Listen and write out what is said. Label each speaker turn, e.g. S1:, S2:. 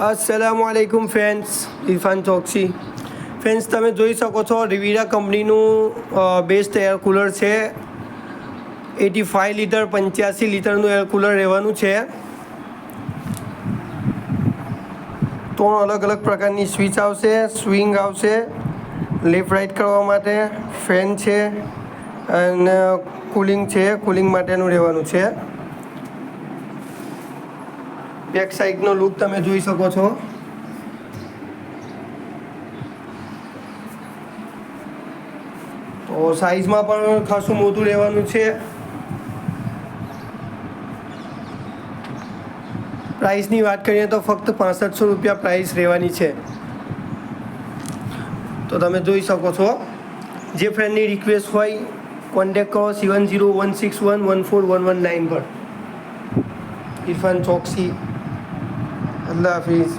S1: अस्सलामुअलैकुम फ्रेंड्स, इरफान चौकसी। फ्रेंड्स, તમે જોઈ શકો છો રિવીરા કંપનીનું બેસ્ટ એર કુલર છે। 85 લીટર 85 લીટરનું એર કુલર રહેવાનું છે। 3 અલગ અલગ પ્રકારની સ્વિચ આવશે, સ્વિંગ આવશે, લેફ્ટ રાઈટ કરવા માટે, ફેન છે અને કુલિંગ છે, કુલિંગ માટેનું રહેવાનું છે। બેક સાઈડનો લુક તમે જોઈ શકો છો। તો સાઈઝમાં પણ ખાસું મોટું રહેવાનું છે। પ્રાઇસની વાત કરીએ તો ફક્ત 6500 રૂપિયા પ્રાઇસ રહેવાની છે। તો તમે જોઈ શકો છો। જે ફ્રેન્ડની રિક્વેસ્ટ હોય કોન્ટેક્ટ કરો 7016114119 પર। इरफान चौकसी। अल्लाह हाफिज़।